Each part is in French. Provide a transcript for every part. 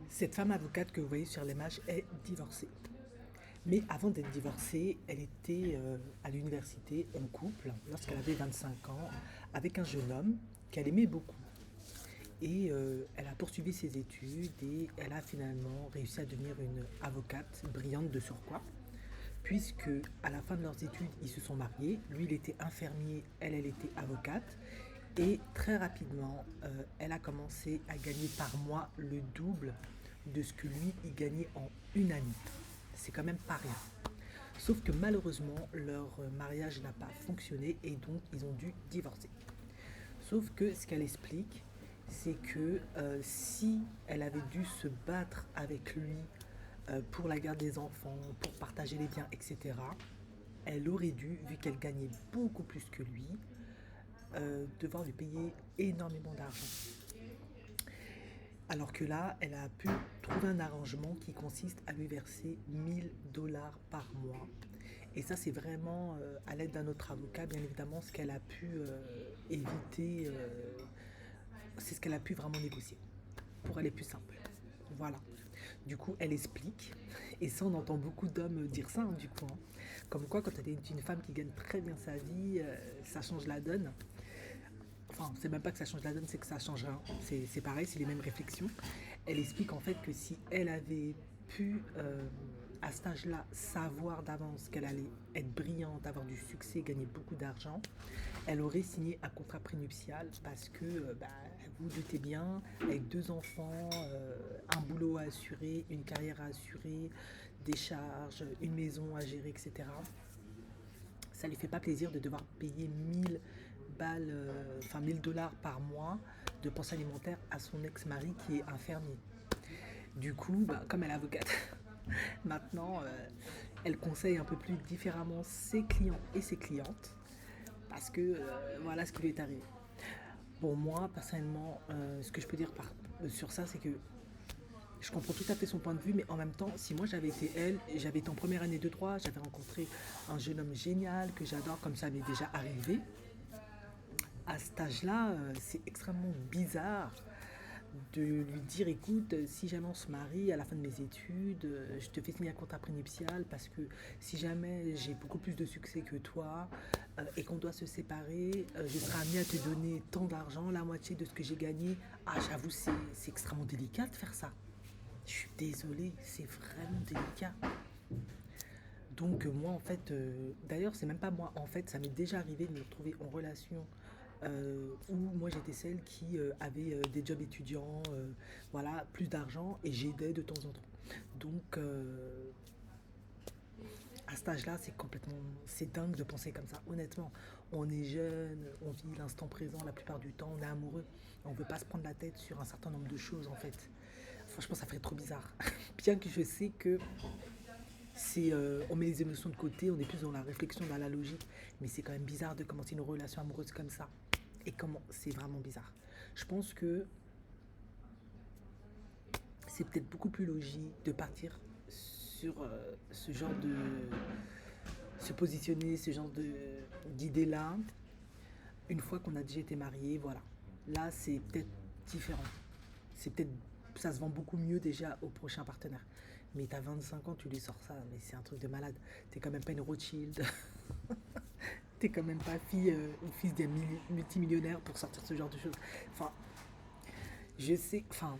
Cette femme avocate que vous voyez sur l'image est divorcée. Mais avant d'être divorcée, elle était à l'université en couple lorsqu'elle avait 25 ans avec un jeune homme qu'elle aimait beaucoup. Et elle a poursuivi ses études et elle a finalement réussi à devenir une avocate brillante de surcroît, puisque à la fin de leurs études, ils se sont mariés. Lui, il était infirmier, elle était avocate. Et très rapidement, elle a commencé à gagner par mois le double de ce que lui, il gagnait en une année. C'est quand même pas rien. Sauf que malheureusement, leur mariage n'a pas fonctionné et donc ils ont dû divorcer. Sauf que ce qu'elle explique, c'est que si elle avait dû se battre avec lui pour la garde des enfants, pour partager les biens, etc., elle aurait dû, vu qu'elle gagnait beaucoup plus que lui, devoir lui payer énormément d'argent. Alors que là, elle a pu trouver un arrangement qui consiste à lui verser 1000 $ par mois. Et ça, c'est vraiment à l'aide d'un autre avocat, bien évidemment, ce qu'elle a pu éviter, c'est ce qu'elle a pu vraiment négocier pour aller plus simple. Voilà. Du coup, elle explique, et ça, on entend beaucoup d'hommes dire ça, hein, du coup, hein. Comme quoi, quand elle est une femme qui gagne très bien sa vie, ça change la donne. Enfin, c'est même pas que ça change la donne, c'est que ça change rien. C'est pareil, c'est les mêmes réflexions. Elle explique en fait que si elle avait pu, à cet âge-là, savoir d'avance qu'elle allait être brillante, avoir du succès, gagner beaucoup d'argent, elle aurait signé un contrat prénuptial parce que, bah, vous vous doutez bien, avec deux enfants, un boulot à assurer, une carrière à assurer, des charges, une maison à gérer, etc., ça lui fait pas plaisir de devoir payer 1000 balles, enfin 1000 $ par mois de pension alimentaire à son ex-mari qui est infirmier. Du coup, bah, comme elle est avocate, maintenant, elle conseille un peu plus différemment ses clients et ses clientes parce que voilà ce qui lui est arrivé. Bon, moi, personnellement, ce que je peux dire sur ça, c'est que je comprends tout à fait son point de vue, mais en même temps, si moi j'avais été elle, j'avais été en première année de droit, j'avais rencontré un jeune homme génial que j'adore, comme ça m'est déjà arrivé, à cet âge-là, c'est extrêmement bizarre de lui dire écoute, si jamais on se marie à la fin de mes études, je te fais signer un contrat prénuptial parce que si jamais j'ai beaucoup plus de succès que toi et qu'on doit se séparer, je serai amené à te donner tant d'argent, la moitié de ce que j'ai gagné. Ah, j'avoue, c'est extrêmement délicat de faire ça. Je suis désolée, c'est vraiment délicat. Donc moi en fait, d'ailleurs c'est même pas moi, en fait ça m'est déjà arrivé de me retrouver en relation où moi j'étais celle qui avait des jobs étudiants, voilà, plus d'argent et j'aidais de temps en temps. Donc à cet âge-là, c'est dingue de penser comme ça. Honnêtement, on est jeune, on vit l'instant présent la plupart du temps, on est amoureux, on veut pas se prendre la tête sur un certain nombre de choses en fait. Franchement, ça ferait trop bizarre. Bien que je sais que on met les émotions de côté, on est plus dans la réflexion, dans la logique, mais c'est quand même bizarre de commencer une relation amoureuse comme ça. Et comment c'est vraiment bizarre. Je pense que c'est peut-être beaucoup plus logique de partir sur ce genre de se positionner, ce genre d'idée là, une fois qu'on a déjà été marié, voilà. Là, c'est peut-être différent. C'est peut-être ça se vend beaucoup mieux déjà au prochain partenaire. Mais t'as 25 ans, tu lui sors ça, mais c'est un truc de malade. T'es quand même pas une Rothschild. T'es quand même pas fille ou fils d'un multimillionnaire pour sortir ce genre de choses. Enfin, je sais, enfin,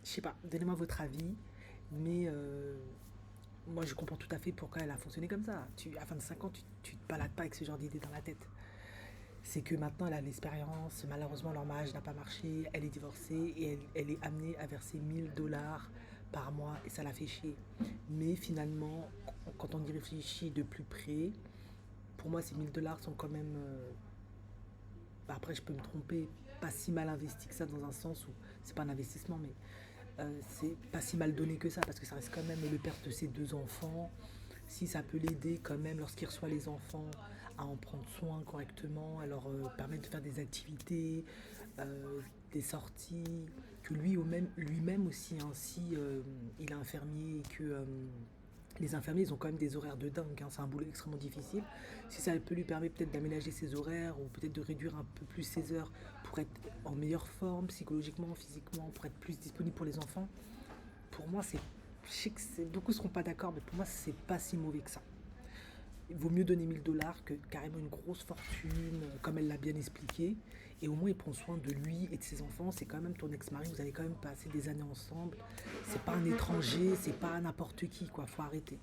je sais pas, donnez-moi votre avis, mais moi je comprends tout à fait pourquoi elle a fonctionné comme ça. À 25 ans, tu te balades pas avec ce genre d'idée dans la tête. C'est que maintenant elle a l'expérience, malheureusement leur mariage n'a pas marché, elle est divorcée et elle est amenée à verser 1000 $ par mois et ça la fait chier. Mais finalement, quand on y réfléchit de plus près, pour moi ces 1000 $ sont quand même, bah, après je peux me tromper, pas si mal investi que ça dans un sens où c'est pas un investissement, mais c'est pas si mal donné que ça parce que ça reste quand même le père de ses deux enfants. Si ça peut l'aider quand même lorsqu'il reçoit les enfants à en prendre soin correctement, à leur permettre de faire des activités, des sorties, que lui-même aussi, hein, si il est infirmier et que les infirmiers ils ont quand même des horaires de dingue, hein, c'est un boulot extrêmement difficile. Si ça peut lui permettre peut-être d'aménager ses horaires ou peut-être de réduire un peu plus ses heures pour être en meilleure forme psychologiquement, physiquement, pour être plus disponible pour les enfants, pour moi, je sais que beaucoup ne seront pas d'accord, mais pour moi, c'est pas si mauvais que ça. Il vaut mieux donner 1000 dollars que carrément une grosse fortune, comme elle l'a bien expliqué. Et au moins, il prend soin de lui et de ses enfants. C'est quand même ton ex-mari, vous allez quand même passer des années ensemble. C'est pas un étranger, c'est pas n'importe qui, quoi. Faut arrêter.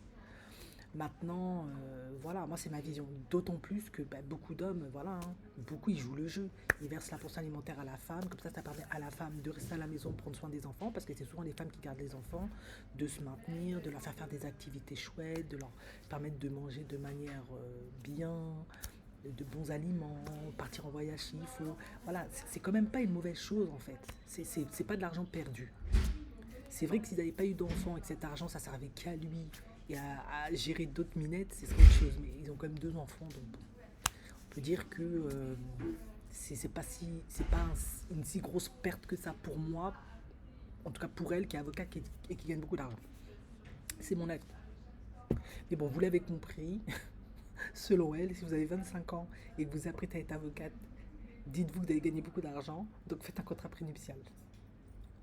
Maintenant, voilà, moi c'est ma vision. D'autant plus que beaucoup d'hommes, voilà, hein, beaucoup ils jouent le jeu. Ils versent la pension alimentaire à la femme, comme ça permet à la femme de rester à la maison, de prendre soin des enfants, parce que c'est souvent les femmes qui gardent les enfants, de se maintenir, de leur faire des activités chouettes, de leur permettre de manger de manière bien, de bons aliments, partir en voyage s'il faut. Voilà, c'est quand même pas une mauvaise chose en fait. C'est pas de l'argent perdu. C'est vrai que s'ils n'avaient pas eu d'enfants et que cet argent, ça servait qu'à lui et à gérer d'autres minettes, ce serait autre chose. Mais ils ont quand même 2 enfants, donc bon. On peut dire que c'est pas une si grosse perte que ça pour moi, en tout cas pour elle qui est avocate et qui gagne beaucoup d'argent. C'est mon avis. Mais bon, vous l'avez compris, selon elle, si vous avez 25 ans et que vous vous apprêtez à être avocate, dites-vous que vous allez gagner beaucoup d'argent, donc faites un contrat prénuptial.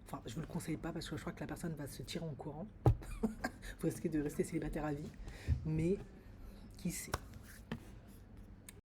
Enfin, je ne vous le conseille pas parce que je crois que la personne va se tirer en courant. Vous risquez de rester célibataire à vie. Mais qui sait?